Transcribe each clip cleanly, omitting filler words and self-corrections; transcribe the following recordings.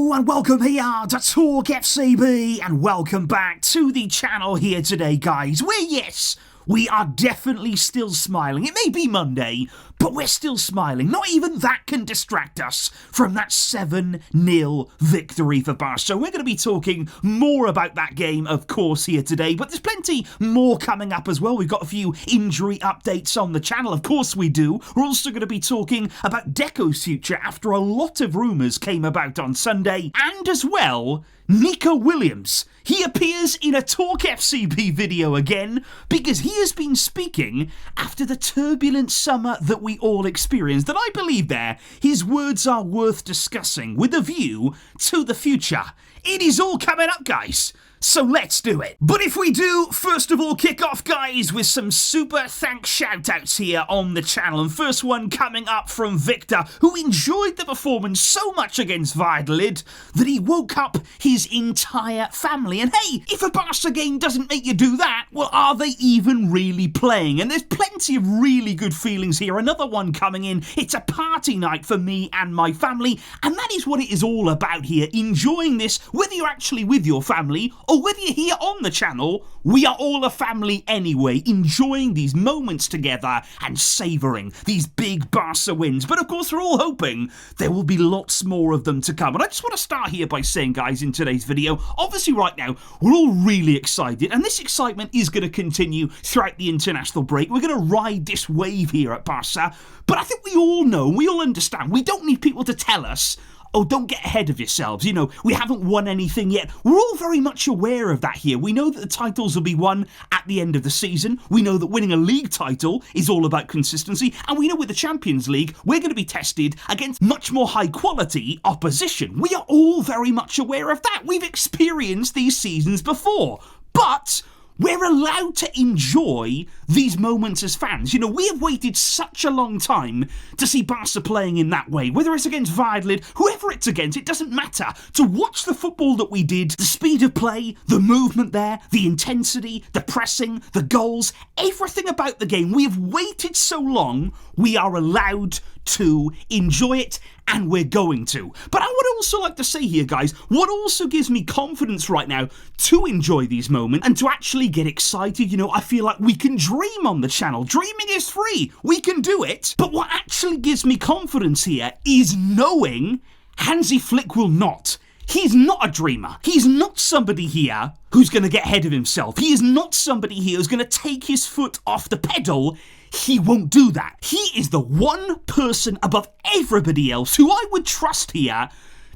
Hello and welcome here to TalkFCB and welcome back to the channel here today, guys, where yes, we are definitely still smiling. It may be Monday, but we're still smiling. Not even that can distract us from that 7-0 victory for Barça. We're going to be talking more about that game, of course, here today, but there's plenty more coming up as well. We've got a few injury updates on the channel, of course we do. We're also going to be talking about Deco's future after a lot of rumours came about on Sunday, and as well, Nico Williams. He appears in a TalkFCB video again because he has been speaking after the turbulent summer that we all experienced. And I believe there, his words are worth discussing with a view to the future. It is all coming up, guys. So let's do it. But if we do, first of all, kick off, guys, with some super thanks shoutouts here on the channel. And first one coming up from Victor, who enjoyed the performance so much against Valladolid that he woke up his entire family. And hey, if a Barça game doesn't make you do that, well, are they even really playing? And there's plenty of really good feelings here. Another one coming in. It's a party night for me and my family. And that is what it is all about here. Enjoying this, whether you're actually with your family or whether you're here on the channel, we are all a family anyway, enjoying these moments together and savouring these big Barça wins. But of course, we're all hoping there will be lots more of them to come. And I just want to start here by saying, guys, in today's video, obviously right now, we're all really excited, and this excitement is going to continue throughout the international break. We're going to ride this wave here at Barça, but I think we all know, we all understand, we don't need people to tell us, oh, don't get ahead of yourselves. You know, we haven't won anything yet. We're all very much aware of that here. We know that the titles will be won at the end of the season. We know that winning a league title is all about consistency. And we know with the Champions League, we're going to be tested against much more high quality opposition. We are all very much aware of that. We've experienced these seasons before. But we're allowed to enjoy these moments as fans. You know, we have waited such a long time to see Barca playing in that way. Whether it's against Valladolid, whoever it's against, it doesn't matter. To watch the football that we did, the speed of play, the movement there, the intensity, the pressing, the goals, everything about the game. We have waited so long, we are allowed to enjoy it, and we're going to. But I would also like to say here, guys, what also gives me confidence right now to enjoy these moments and to actually get excited, you know, I feel like we can dream on the channel. Dreaming is free. We can do it. But what actually gives me confidence here is knowing Hansi Flick will not. He's not a dreamer. He's not somebody here who's going to get ahead of himself. He is not somebody here who's going to take his foot off the pedal. He won't do that. He is the one person above everybody else who I would trust here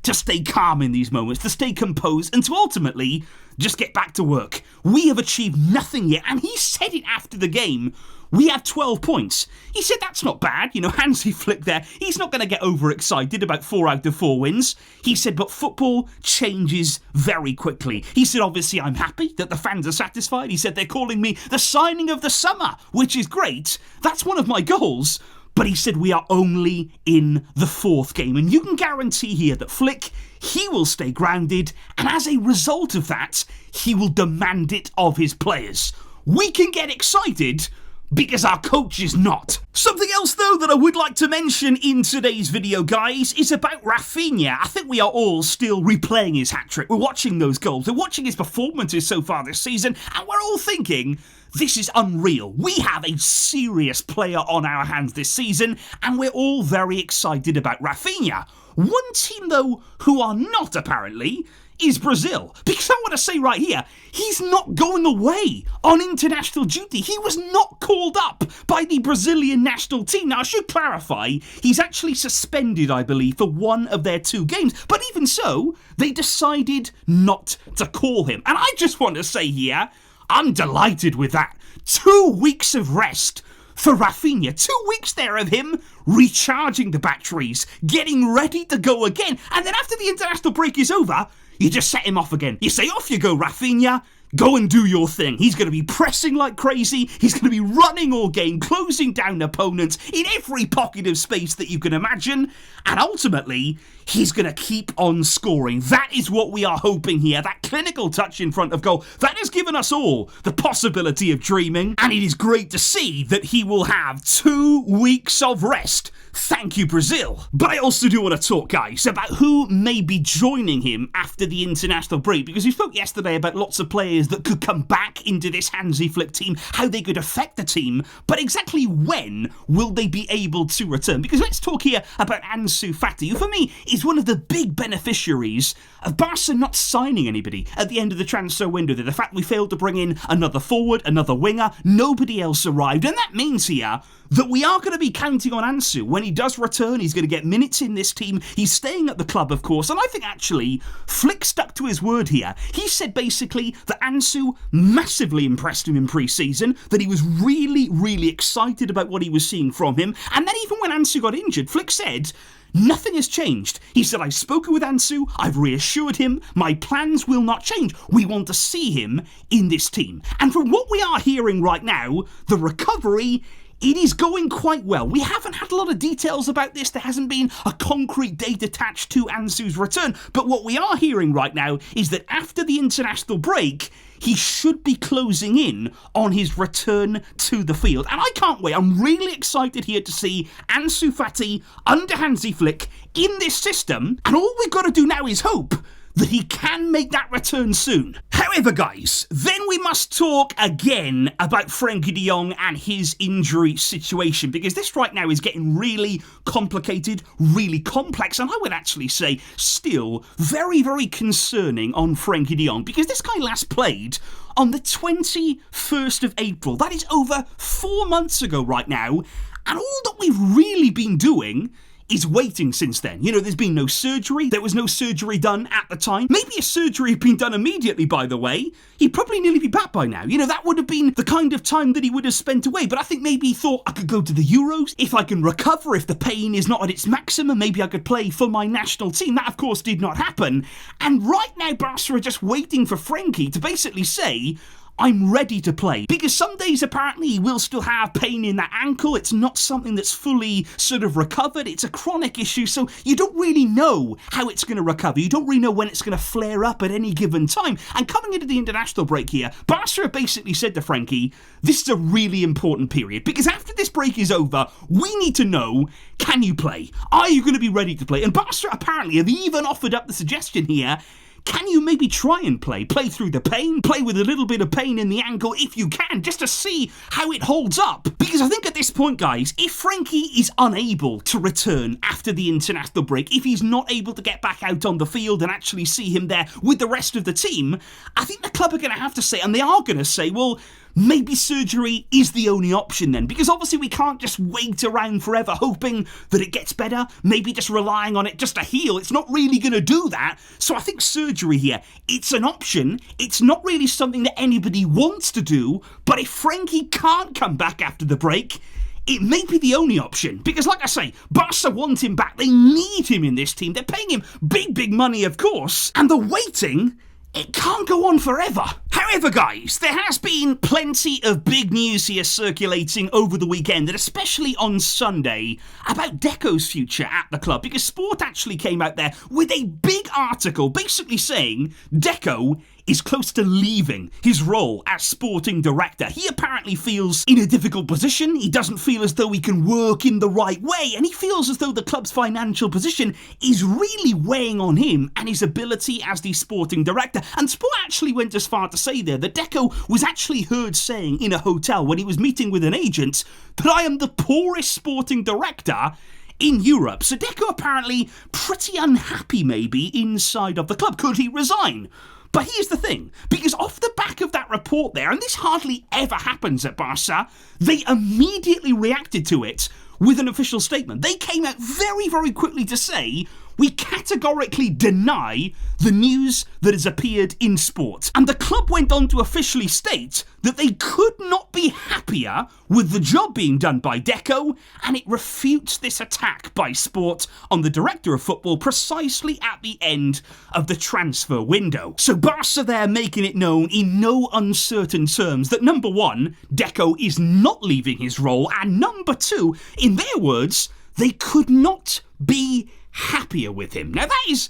to stay calm in these moments, to stay composed, and to ultimately just get back to work. We have achieved nothing yet, and he said it after the game. We have 12 points. He said that's not bad. You know, Hansi Flick there, he's not going to get overexcited about 4 out of 4 wins. He said, but football changes very quickly. He said, obviously, I'm happy that the fans are satisfied. He said, they're calling me the signing of the summer, which is great. That's one of my goals. But he said, we are only in the 4th game. And you can guarantee here that Flick, he will stay grounded. And as a result of that, he will demand it of his players. We can get excited because our coach is not. Something else, though, that I would like to mention in today's video, guys, is about Raphinha. I think we are all still replaying his hat-trick. We're watching those goals. We're watching his performances so far this season, and we're all thinking, this is unreal. We have a serious player on our hands this season, and we're all very excited about Raphinha. One team, though, who are not, apparently, is Brazil. Because I want to say right here, he's not going away on international duty. He was not called up by the Brazilian national team. Now, I should clarify, he's actually suspended, I believe, for one of their 2 games. But even so, they decided not to call him. And I just want to say here, I'm delighted with that. 2 weeks of rest for Raphinha. 2 weeks there of him recharging the batteries, getting ready to go again. And then after the international break is over, you just set him off again. You say, off you go, Raphinha. Go and do your thing. He's going to be pressing like crazy. He's going to be running all game, closing down opponents in every pocket of space that you can imagine. And ultimately, he's going to keep on scoring. That is what we are hoping here. That clinical touch in front of goal, that has given us all the possibility of dreaming. And it is great to see that he will have 2 weeks of rest. Thank you, Brazil. But I also do want to talk, guys, about who may be joining him after the international break, because we spoke yesterday about lots of players that could come back into this Hansi Flick team, how they could affect the team, but exactly when will they be able to return? Because let's talk here about Ansu Fati, who for me is one of the big beneficiaries of Barca not signing anybody at the end of the transfer window. The fact we failed to bring in another forward, another winger, nobody else arrived, and that means here that we are going to be counting on Ansu. When he does return, he's going to get minutes in this team. He's staying at the club, of course, and I think actually Flick stuck to his word here. He said basically that Ansu massively impressed him in pre-season, that he was really, really excited about what he was seeing from him, and then even when Ansu got injured, Flick said nothing has changed. He said, I've spoken with Ansu, I've reassured him, my plans will not change. We want to see him in this team. And from what we are hearing right now, the recovery, it is going quite well. We haven't had a lot of details about this. There hasn't been a concrete date attached to Ansu's return. But what we are hearing right now is that after the international break, he should be closing in on his return to the field. And I can't wait. I'm really excited here to see Ansu Fati under Hansi Flick in this system. And all we've got to do now is hope that he can make that return soon. However, guys, then we must talk again about Frenkie de Jong and his injury situation, because this right now is getting really complicated, really complex, and I would actually say still very, very concerning on Frenkie de Jong, because this guy last played on the 21st of April. That is over 4 months ago right now, and all that we've really been doing is waiting since then. You know, there's been no surgery. There was no surgery done at the time. Maybe a surgery had been done immediately, by the way. He'd probably nearly be back by now. You know, that would have been the kind of time that he would have spent away. But I think maybe he thought, I could go to the Euros. If I can recover, if the pain is not at its maximum, maybe I could play for my national team. That, of course, did not happen. And right now, Barca are just waiting for Frenkie to basically say, I'm ready to play. Because some days apparently he will still have pain in that ankle. It's not something that's fully sort of recovered. It's a chronic issue, so you don't really know how it's going to recover. You don't really know when it's going to flare up at any given time. And coming into the international break here, Barca basically said to Frenkie, this is a really important period, because after this break is over, we need to know, can you play? Are you going to be ready to play? And Barca apparently have even offered up the suggestion here, can you maybe try and play through the pain, play with a little bit of pain in the ankle if you can, just to see how it holds up? Because I think at this point, guys, if Frenkie is unable to return after the international break, if he's not able to get back out on the field and actually see him there with the rest of the team, I think the club are going to have to say, and they are going to say, well, maybe surgery is the only option then, because obviously we can't just wait around forever hoping that it gets better, maybe just relying on it just to heal. It's not really going to do that. So I think surgery here, it's an option. It's not really something that anybody wants to do, but if Frenkie can't come back after the break, it may be the only option, because like I say, Barca want him back. They need him in this team. They're paying him big, big money, of course, and the waiting, it can't go on forever. However, guys, there has been plenty of big news here circulating over the weekend, and especially on Sunday, about Deco's future at the club, because Sport actually came out there with a big article basically saying Deco is close to leaving his role as sporting director. He apparently feels in a difficult position. He doesn't feel as though he can work in the right way, and he feels as though the club's financial position is really weighing on him and his ability as the sporting director. And Sport actually went as far to say there that Deco was actually heard saying in a hotel when he was meeting with an agent that I am the poorest sporting director in Europe. So Deco apparently pretty unhappy maybe inside of the club. Could he resign? But here's the thing, because off the back of that report there, and this hardly ever happens at Barca, they immediately reacted to it with an official statement. They came out very, very quickly to say, we categorically deny the news that has appeared in Sport. And the club went on to officially state that they could not be happier with the job being done by Deco, and it refutes this attack by Sport on the director of football precisely at the end of the transfer window. So Barca there making it known in no uncertain terms that number one, Deco is not leaving his role, and number two, in their words, they could not be happier with him. Now that is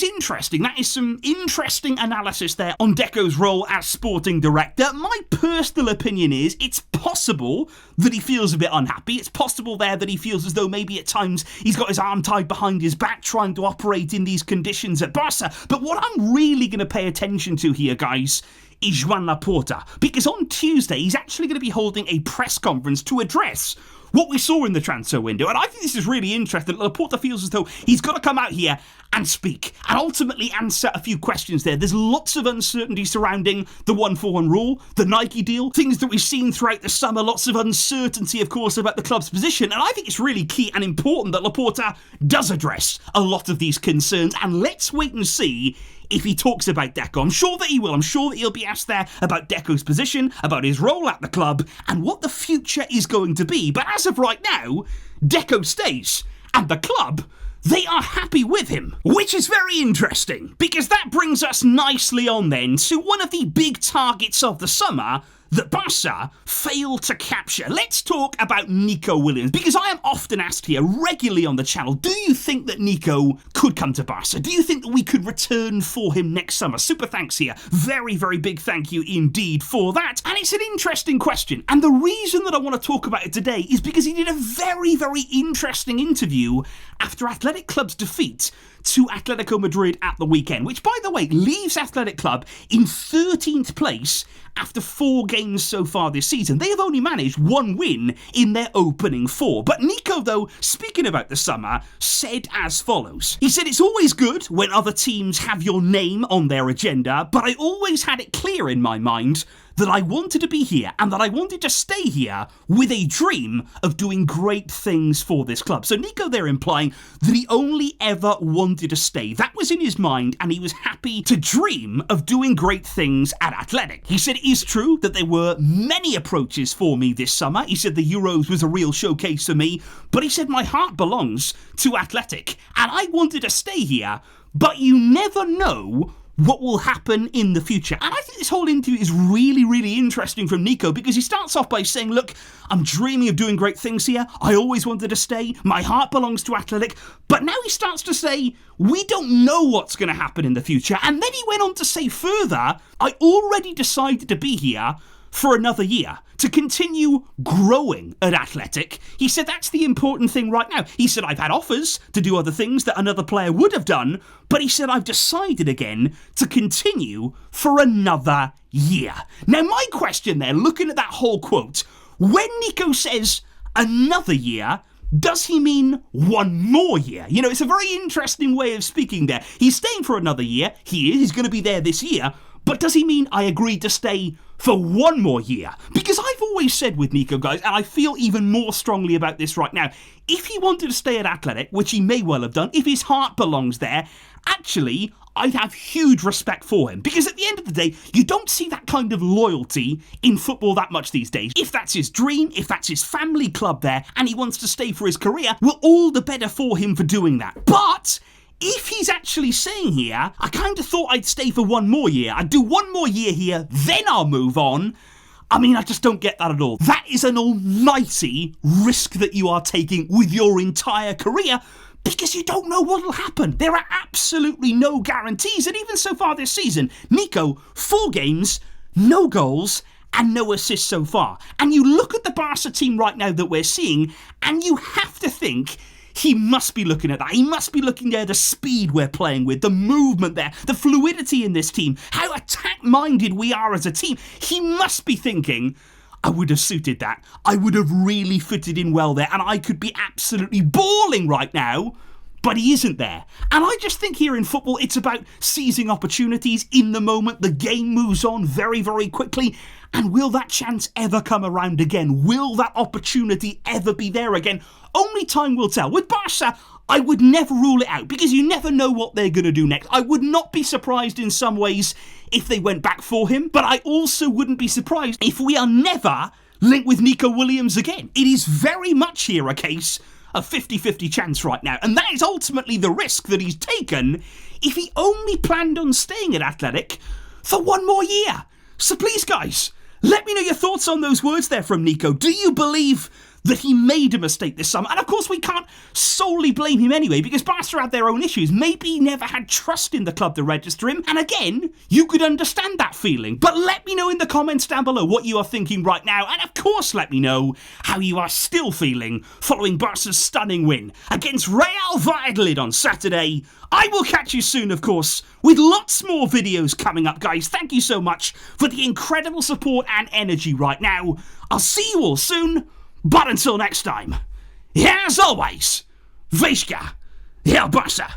interesting. That is some interesting analysis there on Deco's role as sporting director. My personal opinion is it's possible that he feels a bit unhappy. It's possible there that he feels as though maybe at times he's got his arm tied behind his back trying to operate in these conditions at Barca. But what I'm really going to pay attention to here, guys, is Joan Laporta, because on Tuesday he's actually going to be holding a press conference to address what we saw in the transfer window. And I think this is really interesting. Laporta feels as though he's got to come out here and speak and ultimately answer a few questions there. There's lots of uncertainty surrounding the 1-for-1 rule, the Nike deal, things that we've seen throughout the summer, lots of uncertainty, of course, about the club's position. And I think it's really key and important that Laporta does address a lot of these concerns. And let's wait and see if he talks about Deco. I'm sure that he will. I'm sure that he'll be asked there about Deco's position, about his role at the club, and what the future is going to be. But as of right now, Deco stays, and the club, they are happy with him, which is very interesting, because that brings us nicely on then to one of the big targets of the summer that Barca failed to capture. Let's talk about Nico Williams, because I am often asked here regularly on the channel, do you think that Nico could come to Barca? Do you think that we could return for him next summer? Super thanks here. Very, very big thank you indeed for that. And it's an interesting question. And the reason that I want to talk about it today is because he did a very, very interesting interview after Athletic Club's defeat to Atletico Madrid at the weekend, which, by the way, leaves Athletic Club in 13th place after 4 games so far this season. They have only managed 1 win in their opening 4. But Nico, though, speaking about the summer, said as follows. He said, "It's always good when other teams have your name on their agenda, but I always had it clear in my mind that I wanted to be here and that I wanted to stay here with a dream of doing great things for this club." So Nico there implying that he only ever wanted to stay. That was in his mind, and he was happy to dream of doing great things at Athletic. He said it is true that there were many approaches for me this summer. He said the Euros was a real showcase for me, but he said my heart belongs to Athletic and I wanted to stay here, but you never know what will happen in the future. And I think this whole interview is really, really interesting from Nico, because he starts off by saying, look, I'm dreaming of doing great things here. I always wanted to stay. My heart belongs to Athletic. But now he starts to say, we don't know what's going to happen in the future. And then he went on to say further, I already decided to be here for another year, to continue growing at Athletic. He said that's the important thing right now. He said I've had offers to do other things that another player would have done, but he said I've decided again to continue for another year. Now my question there, looking at that whole quote, when Nico says another year, does he mean 1 more year? You know, it's a very interesting way of speaking there. He's staying for another year. He's going to be there this year. But does he mean I agreed to stay for 1 more year? Because I've always said with Nico, guys, and I feel even more strongly about this right now, if he wanted to stay at Athletic, which he may well have done, if his heart belongs there, actually, I'd have huge respect for him. Because at the end of the day, you don't see that kind of loyalty in football that much these days. If that's his dream, if that's his family club there, and he wants to stay for his career, we're all the better for him for doing that. But if he's actually saying here, I kind of thought I'd stay for 1 more year. I'd do 1 more year here, then I'll move on. I mean, I just don't get that at all. That is an almighty risk that you are taking with your entire career, because you don't know what will happen. There are absolutely no guarantees. And even so far this season, Nico, 4 games, no goals, and no assists so far. And you look at the Barca team right now that we're seeing, and you have to think he must be looking at that. He must be looking there, the speed we're playing with, the movement there, the fluidity in this team, how attack-minded we are as a team. He must be thinking, I would have suited that. I would have really fitted in well there, and I could be absolutely balling right now, but he isn't there. And I just think here in football, it's about seizing opportunities in the moment. The game moves on very, very quickly. And will that chance ever come around again? Will that opportunity ever be there again? Only time will tell. With Barca, I would never rule it out, because you never know what they're going to do next. I would not be surprised in some ways if they went back for him, but I also wouldn't be surprised if we are never linked with Nico Williams again. It is very much here a case a 50-50 chance right now. And that is ultimately the risk that he's taken if he only planned on staying at Athletic for 1 more year. So please, guys, let me know your thoughts on those words there from Nico. Do you believe that he made a mistake this summer. And of course, we can't solely blame him anyway, because Barca had their own issues. Maybe he never had trust in the club to register him. And again, you could understand that feeling. But let me know in the comments down below what you are thinking right now. And of course, let me know how you are still feeling following Barca's stunning win against Real Valladolid on Saturday. I will catch you soon, of course, with lots more videos coming up, guys. Thank you so much for the incredible support and energy right now. I'll see you all soon. But until next time, as always, Visca, El Barça.